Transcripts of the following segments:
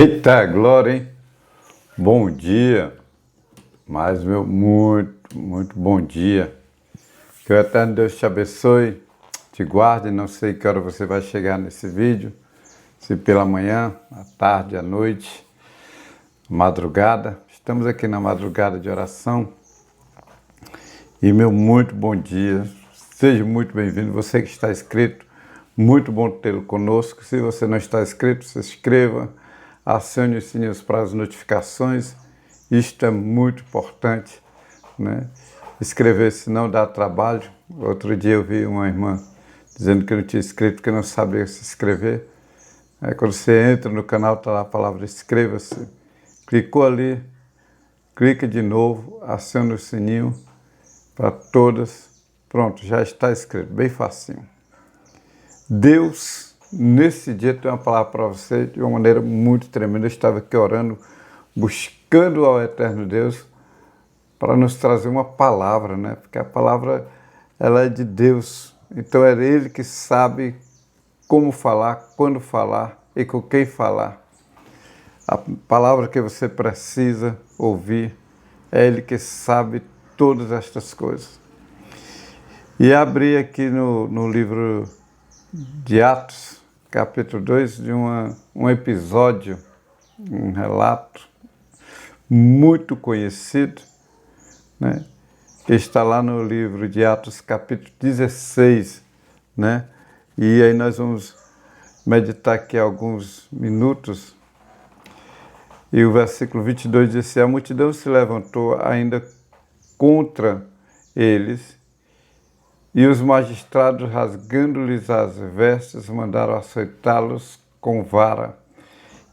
Eita glória, hein? Bom dia, mas meu muito bom dia. Que o eterno Deus te abençoe, te guarde. Não sei que hora você vai chegar nesse vídeo, se pela manhã, à tarde, à noite, madrugada. Estamos aqui na madrugada de oração. E meu muito bom dia, seja muito bem-vindo. Você que está inscrito, muito bom tê-lo conosco. Se você não está inscrito, se inscreva, acione os sininhos para as notificações. Isto é muito importante, né? Inscrever-se não dá trabalho. Outro dia eu vi uma irmã dizendo que não tinha inscrito porque não sabia se inscrever. Aí quando você entra no canal, está lá a palavra inscreva-se. Clicou ali, clica de novo, acione o sininho para todas. Pronto, já está escrito, bem facinho. Deus, nesse dia, tem uma palavra para você de uma maneira muito tremenda. Eu estava aqui orando, buscando ao eterno Deus para nos trazer uma palavra, né? Porque a palavra, ela é de Deus. Então é Ele que sabe como falar, quando falar e com quem falar. A palavra que você precisa ouvir, é Ele que sabe todas estas coisas. E abri aqui no livro de Atos, capítulo 2, de um episódio, um relato muito conhecido, né? Que está lá no livro de Atos, capítulo 16, né? E aí nós vamos meditar aqui alguns minutos. E o versículo 22 diz assim: a multidão se levantou ainda contra eles, e os magistrados, rasgando-lhes as vestes, mandaram açoitá-los com vara.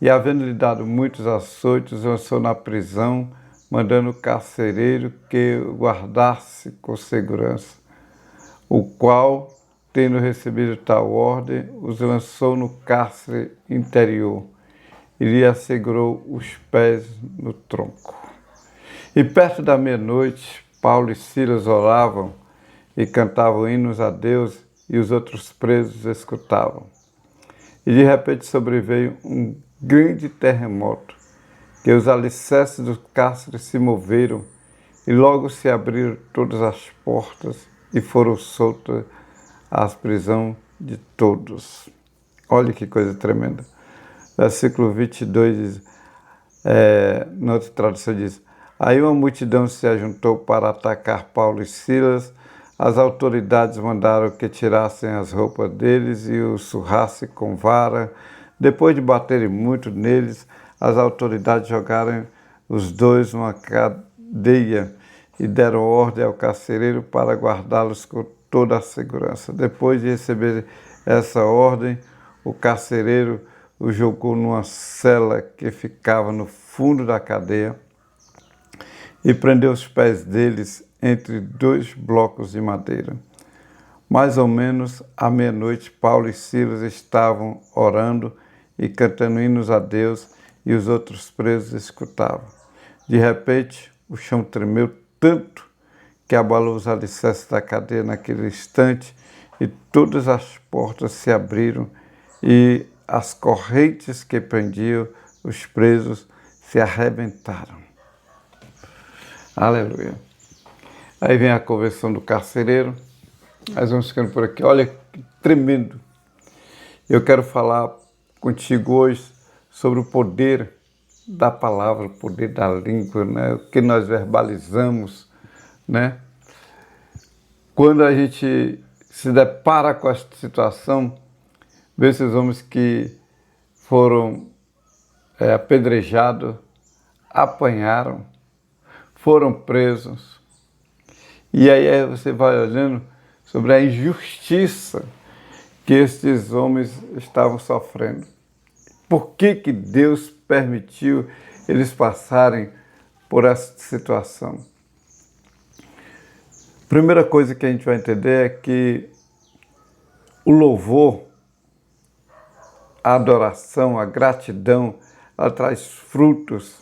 E, havendo-lhe dado muitos açoites, lançou na prisão, mandando o carcereiro que o guardasse com segurança, o qual, tendo recebido tal ordem, os lançou no cárcere interior e lhe assegurou os pés no tronco. E perto da meia-noite, Paulo e Silas oravam e cantavam hinos a Deus, e os outros presos escutavam. E de repente sobreveio um grande terremoto, que os alicerces do cárcere se moveram, e logo se abriram todas as portas, e foram soltas as prisões de todos. Olha que coisa tremenda. Versículo 22 diz, na outra tradução diz: aí uma multidão se ajuntou para atacar Paulo e Silas. As autoridades mandaram que tirassem as roupas deles e os surrassem com vara. Depois de baterem muito neles, as autoridades jogaram os dois numa cadeia e deram ordem ao carcereiro para guardá-los com toda a segurança. Depois de receber essa ordem, o carcereiro o jogou numa cela que ficava no fundo da cadeia e prendeu os pés deles entre dois blocos de madeira. Mais ou menos à meia-noite, Paulo e Silas estavam orando e cantando hinos a Deus, e os outros presos escutavam. De repente, o chão tremeu tanto que abalou os alicerces da cadeia naquele instante, e todas as portas se abriram, e as correntes que prendiam os presos se arrebentaram. Aleluia. Aí vem a conversão do carcereiro. Nós vamos ficando por aqui. Olha que tremendo. Eu quero falar contigo hoje sobre o poder da palavra, o poder da língua, né? O que nós verbalizamos, né? Quando a gente se depara com esta situação, vê esses homens que foram apedrejados, apanharam, foram presos. E aí você vai olhando sobre a injustiça que estes homens estavam sofrendo. Por que Deus permitiu eles passarem por essa situação? Primeira coisa que a gente vai entender é que o louvor, a adoração, a gratidão, ela traz frutos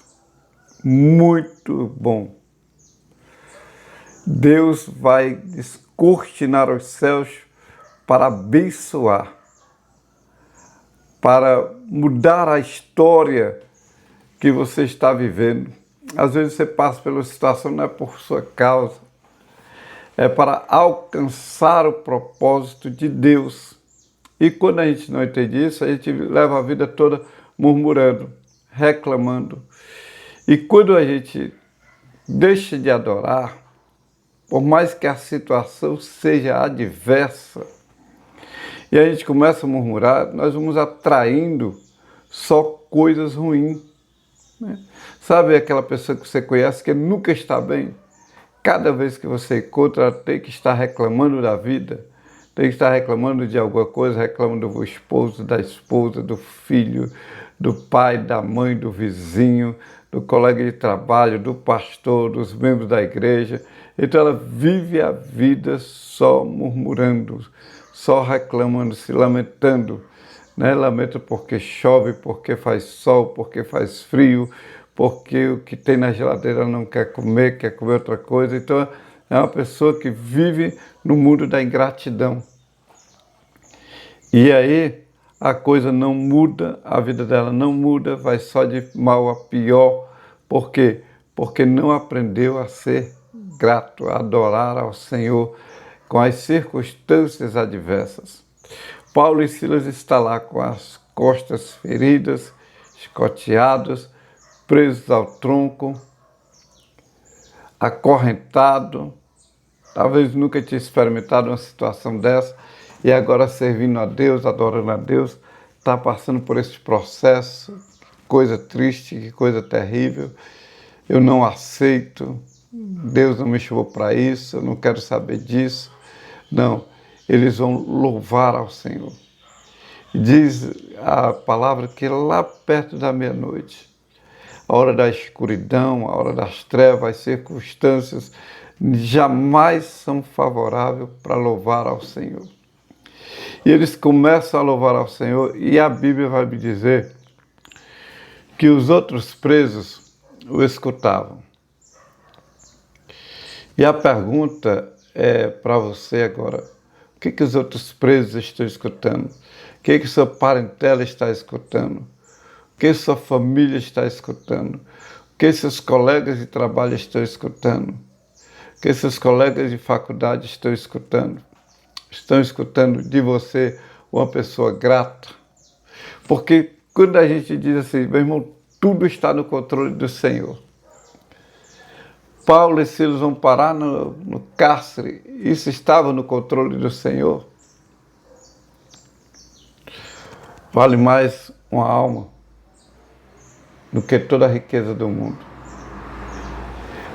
muito bons. Deus vai descortinar os céus para abençoar, para mudar a história que você está vivendo. Às vezes você passa pela situação, não é por sua causa, é para alcançar o propósito de Deus. E quando a gente não entende isso, a gente leva a vida toda murmurando, reclamando. E quando a gente deixa de adorar, por mais que a situação seja adversa, e a gente começa a murmurar, nós vamos atraindo só coisas ruins. Né? Sabe aquela pessoa que você conhece que nunca está bem? Cada vez que você encontra, ela tem que estar reclamando da vida, tem que estar reclamando de alguma coisa, reclamando do esposo, da esposa, do filho, do pai, da mãe, do vizinho, do colega de trabalho, do pastor, dos membros da igreja. Então ela vive a vida só murmurando, só reclamando, se lamentando. Né? Lamenta porque chove, porque faz sol, porque faz frio, porque o que tem na geladeira não quer comer outra coisa. Então é uma pessoa que vive no mundo da ingratidão. E aí a coisa não muda, a vida dela não muda, vai só de mal a pior. Por quê? Porque não aprendeu a ser grato, a adorar ao Senhor com as circunstâncias adversas. Paulo e Silas estão lá com as costas feridas, escoteados, presos ao tronco, acorrentado. Talvez nunca tinha experimentado uma situação dessa e agora servindo a Deus, adorando a Deus, está passando por esse processo. Que coisa triste, que coisa terrível. Eu não aceito, Deus não me chamou para isso, eu não quero saber disso. Não, eles vão louvar ao Senhor. Diz a palavra que lá perto da meia-noite, a hora da escuridão, a hora das trevas, as circunstâncias jamais são favoráveis para louvar ao Senhor. E eles começam a louvar ao Senhor e a Bíblia vai me dizer que os outros presos o escutavam. E a pergunta é para você agora: o que os outros presos estão escutando? O que sua parentela está escutando? O que sua família está escutando? O que seus colegas de trabalho estão escutando? O que seus colegas de faculdade estão escutando? Estão escutando de você uma pessoa grata? Porque quando a gente diz assim, meu irmão, tudo está no controle do Senhor. Paulo e Silas vão parar no cárcere, isso estava no controle do Senhor. Vale mais uma alma do que toda a riqueza do mundo.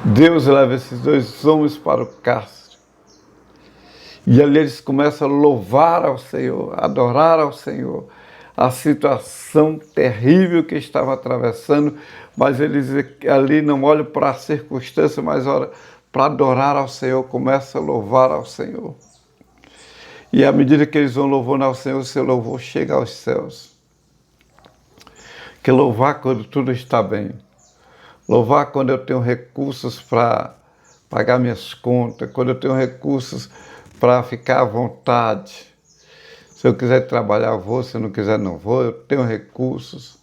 Deus leva esses dois homens para o cárcere. E ali eles começam a louvar ao Senhor, a adorar ao Senhor. A situação terrível que estavam atravessando, mas eles ali não olham para a circunstância, mas olham para adorar ao Senhor, começam a louvar ao Senhor. E à medida que eles vão louvando ao Senhor, o seu louvor chega aos céus. Que louvar quando tudo está bem. Louvar quando eu tenho recursos para pagar minhas contas, quando eu tenho recursos para ficar à vontade. Se eu quiser trabalhar, eu vou, se eu não quiser, não vou. Eu tenho recursos.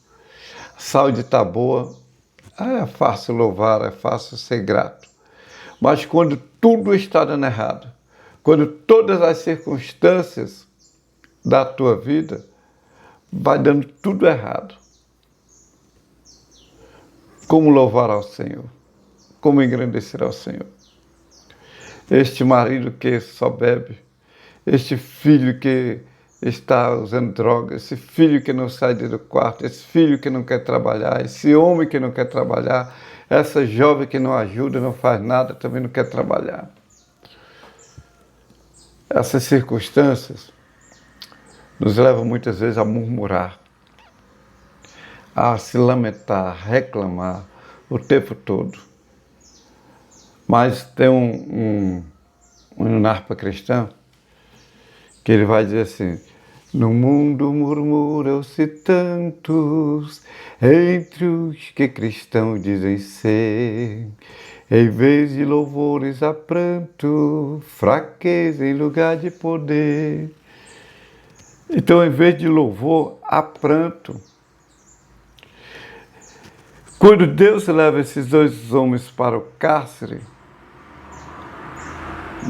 A saúde está boa. É fácil louvar, é fácil ser grato. Mas quando tudo está dando errado, quando todas as circunstâncias da tua vida vai dando tudo errado, como louvar ao Senhor? Como engrandecer ao Senhor? Este marido que só bebe, este filho que está usando droga, esse filho que não sai do quarto, esse filho que não quer trabalhar, esse homem que não quer trabalhar, essa jovem que não ajuda, não faz nada, também não quer trabalhar. Essas circunstâncias nos levam muitas vezes a murmurar, a se lamentar, a reclamar o tempo todo. Mas tem um harpa cristão que ele vai dizer assim: no mundo murmuram-se tantos entre os que cristãos dizem ser. Em vez de louvores há pranto, fraqueza em lugar de poder. Então, em vez de louvor, há pranto. Quando Deus leva esses dois homens para o cárcere,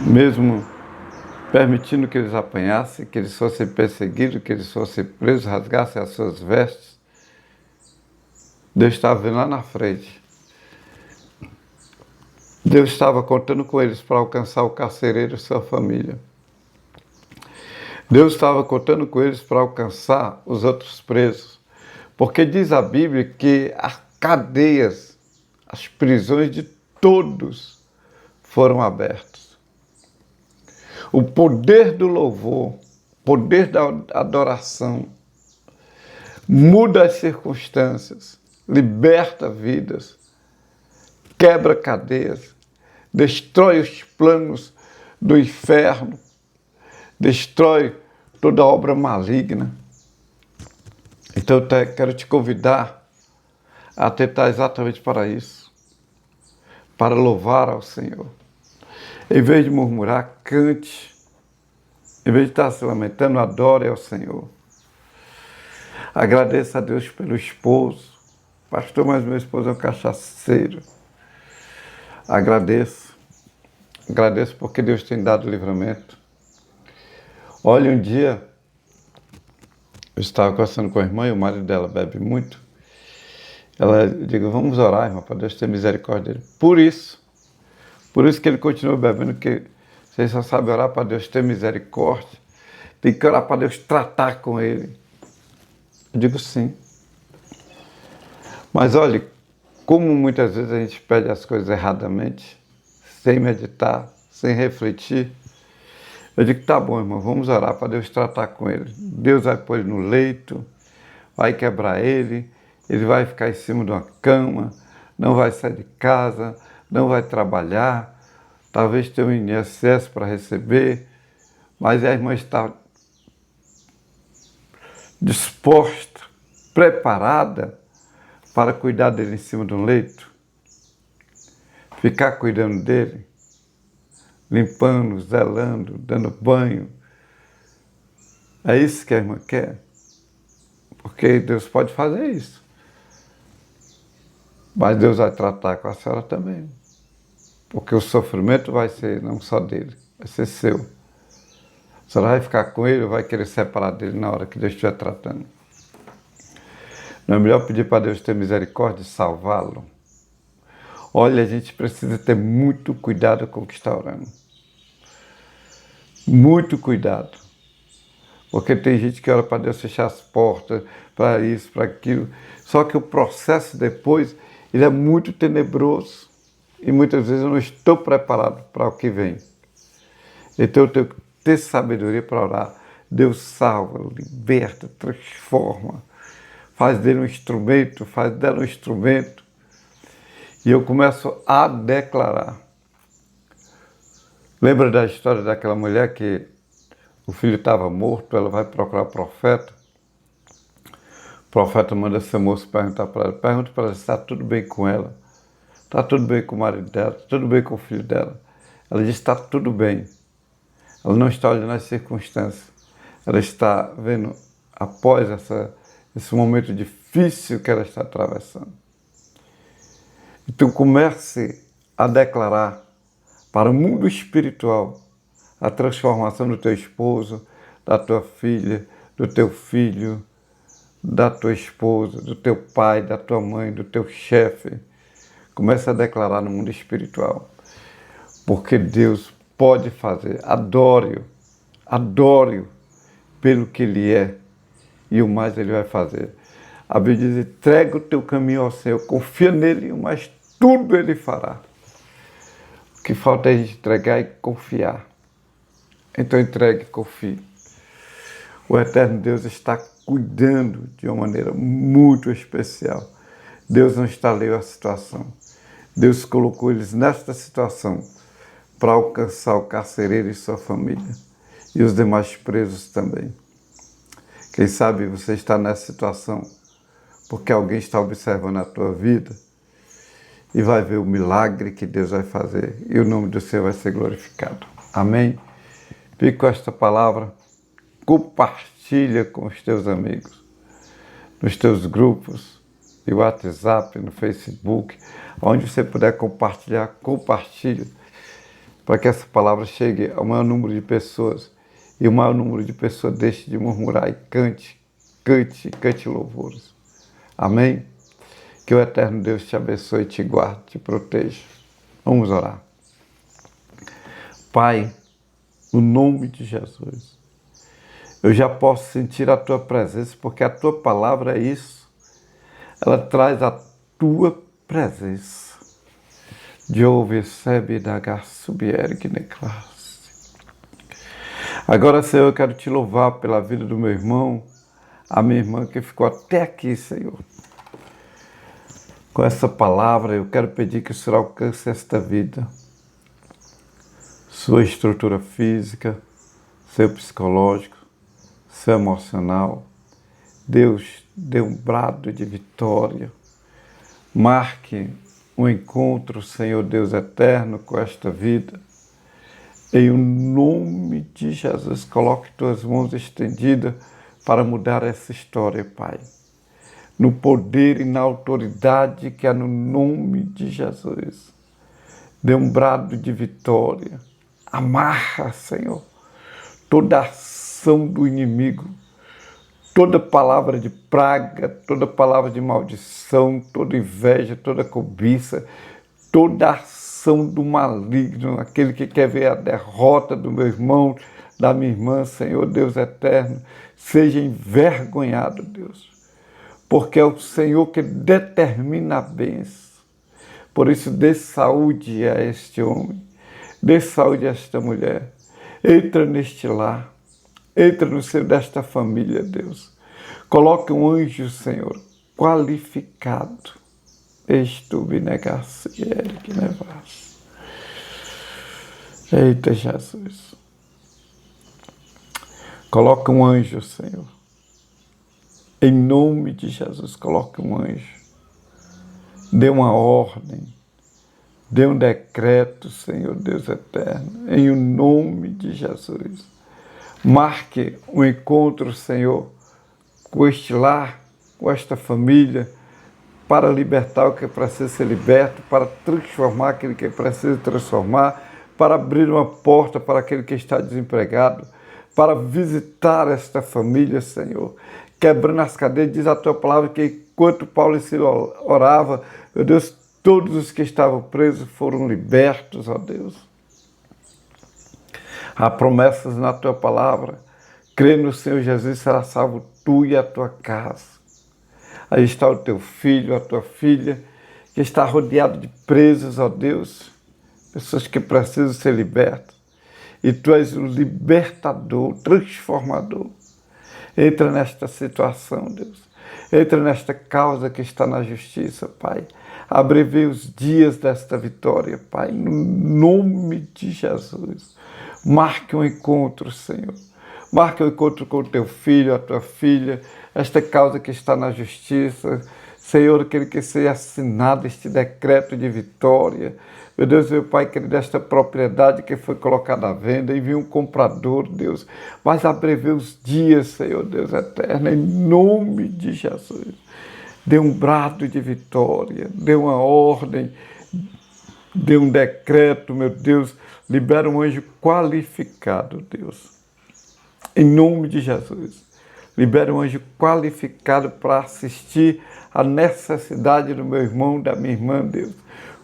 mesmo permitindo que eles apanhassem, que eles fossem perseguidos, que eles fossem presos, rasgassem as suas vestes, Deus estava vendo lá na frente. Deus estava contando com eles para alcançar o carcereiro e sua família. Deus estava contando com eles para alcançar os outros presos. Porque diz a Bíblia que as cadeias, as prisões de todos foram abertas. O poder do louvor, o poder da adoração, muda as circunstâncias, liberta vidas, quebra cadeias, destrói os planos do inferno, destrói toda obra maligna. Então eu quero te convidar a atentar exatamente para isso, para louvar ao Senhor. Em vez de murmurar, cante. Em vez de estar se lamentando, adore ao Senhor. Agradeça a Deus pelo esposo. Pastor, mas meu esposo é um cachaceiro. Agradeço. Agradeço porque Deus tem dado livramento. Olha, um dia eu estava conversando com a irmã e o marido dela bebe muito. Ela digo, vamos orar, irmã, para Deus ter misericórdia dele. Por isso que ele continua bebendo, que vocês só sabem orar para Deus ter misericórdia. Tem que orar para Deus tratar com ele. Eu digo sim. Mas olha, como muitas vezes a gente pede as coisas erradamente, sem meditar, sem refletir, eu digo, tá bom, irmão, vamos orar para Deus tratar com ele. Deus vai pôr ele no leito, vai quebrar ele vai ficar em cima de uma cama, não vai sair de casa, não vai trabalhar, talvez tenha um INSS para receber, mas a irmã está disposta, preparada para cuidar dele em cima de um leito, ficar cuidando dele, limpando, zelando, dando banho. É isso que a irmã quer, porque Deus pode fazer isso. Mas Deus vai tratar com a senhora também, porque o sofrimento vai ser não só dele, vai ser seu. A senhora vai ficar com ele, vai querer separar dele na hora que Deus estiver tratando. Não é melhor pedir para Deus ter misericórdia e salvá-lo? Olha, a gente precisa ter muito cuidado com o que está orando. Muito cuidado. Porque tem gente que ora para Deus fechar as portas, para isso, para aquilo. Só que o processo depois, ele é muito tenebroso. E muitas vezes eu não estou preparado para o que vem. Então eu tenho que ter sabedoria para orar. Deus salva, liberta, transforma. Faz dele um instrumento, faz dela um instrumento. E eu começo a declarar. Lembra da história daquela mulher que o filho estava morto, ela vai procurar o profeta. O profeta manda essa moça pergunta para ela se está tudo bem com ela. Está tudo bem com o marido dela, está tudo bem com o filho dela. Ela diz, está tudo bem. Ela não está olhando as circunstâncias. Ela está vendo, após esse momento difícil que ela está atravessando. Então comece a declarar para o mundo espiritual a transformação do teu esposo, da tua filha, do teu filho, da tua esposa, do teu pai, da tua mãe, do teu chefe. Comece a declarar no mundo espiritual. Porque Deus pode fazer. Adore-o. Adore-o pelo que Ele é. E o mais Ele vai fazer. A Bíblia diz, entrega o teu caminho ao Senhor. Confia nele, mas tudo Ele fará. O que falta é a gente entregar e confiar. Então entregue e confie. O eterno Deus está cuidando de uma maneira muito especial. Deus não está alheio à situação. Deus colocou eles nesta situação para alcançar o carcereiro e sua família. E os demais presos também. Quem sabe você está nessa situação porque alguém está observando a tua vida e vai ver o milagre que Deus vai fazer e o nome do Senhor vai ser glorificado. Amém? Fique com esta palavra, compartilha com os teus amigos, nos teus grupos, e WhatsApp, no Facebook, onde você puder compartilhar, compartilhe, para que essa palavra chegue ao maior número de pessoas e o maior número de pessoas deixe de murmurar e cante louvores. Amém? Que o eterno Deus te abençoe, te guarde, te proteja. Vamos orar. Pai, no nome de Jesus, eu já posso sentir a Tua presença, porque a Tua palavra é isso. Ela traz a Tua presença. Jove sebe da garçubierg neclasse. Agora, Senhor, eu quero te louvar pela vida do meu irmão, a minha irmã que ficou até aqui, Senhor. Com essa palavra, eu quero pedir que o Senhor alcance esta vida, sua estrutura física, seu psicológico, seu emocional. Deus, dê um brado de vitória. Marque um encontro, Senhor Deus eterno, com esta vida. Em o nome de Jesus, coloque tuas mãos estendidas para mudar essa história, Pai. No poder e na autoridade que há no nome de Jesus. Dê um brado de vitória. Amarra, Senhor, toda ação do inimigo, toda palavra de praga, toda palavra de maldição, toda inveja, toda cobiça, toda ação do maligno, aquele que quer ver a derrota do meu irmão, da minha irmã, Senhor Deus eterno, seja envergonhado, Deus, porque é o Senhor que determina a bênção. Por isso, dê saúde a este homem, dê saúde a esta mulher, entra neste lar, entra no seio desta família, Deus. Coloque um anjo, Senhor, qualificado. Estuve negasse, que nevasse. Eita, Jesus. Coloque um anjo, Senhor. Em nome de Jesus, coloque um anjo. Dê uma ordem. Dê um decreto, Senhor Deus eterno. Em o nome de Jesus. Marque um encontro, Senhor, com este lar, com esta família, para libertar o que precisa ser liberto, para transformar aquele que precisa transformar, para abrir uma porta para aquele que está desempregado, para visitar esta família, Senhor, quebrando as cadeias. Diz a Tua palavra que enquanto Paulo e Silas orava, meu Deus, todos os que estavam presos foram libertos, ó Deus. Há promessas na Tua palavra. Crê no Senhor Jesus, será salvo tu e a tua casa. Aí está o teu filho, a tua filha, que está rodeado de presos, ó Deus, pessoas que precisam ser libertas. E Tu és o libertador, o transformador. Entra nesta situação, Deus. Entra nesta causa que está na justiça, Pai. Abrevia os dias desta vitória, Pai, no nome de Jesus. Marque um encontro, Senhor. Marque um encontro com o teu filho, a tua filha, esta causa que está na justiça. Senhor, que seja assinado este decreto de vitória. Meu Deus, meu Pai, querido, esta propriedade que foi colocada à venda, envie um comprador, Deus. Mas abrevê os dias, Senhor Deus eterno, em nome de Jesus. Dê um brado de vitória, dê uma ordem, dê um decreto, meu Deus. Libera um anjo qualificado, Deus. Em nome de Jesus, libera um anjo qualificado para assistir à necessidade do meu irmão, da minha irmã, Deus.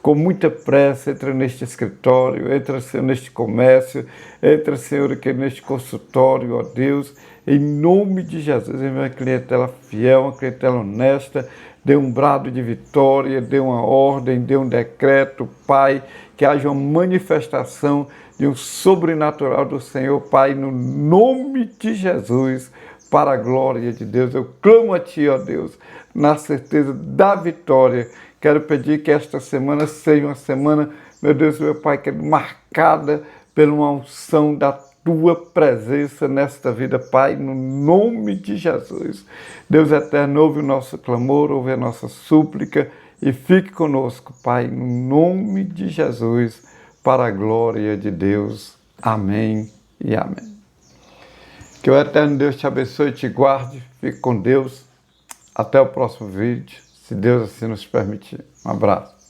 Com muita pressa, entra neste escritório, entra, Senhor, neste comércio, entra, Senhor, aqui neste consultório, ó Deus. Em nome de Jesus, em uma clientela fiel, uma clientela honesta, dê um brado de vitória, dê uma ordem, dê um decreto, Pai, que haja uma manifestação de um sobrenatural do Senhor, Pai, no nome de Jesus, para a glória de Deus. Eu clamo a Ti, ó Deus, na certeza da vitória. Quero pedir que esta semana seja uma semana, meu Deus, meu Pai, que é marcada pela uma unção da Tua presença nesta vida, Pai, no nome de Jesus. Deus eterno, ouve o nosso clamor, ouve a nossa súplica e fique conosco, Pai, no nome de Jesus, para a glória de Deus. Amém e amém. Que o eterno Deus te abençoe e te guarde. Fique com Deus. Até o próximo vídeo. se Deus assim nos permitir. Um abraço.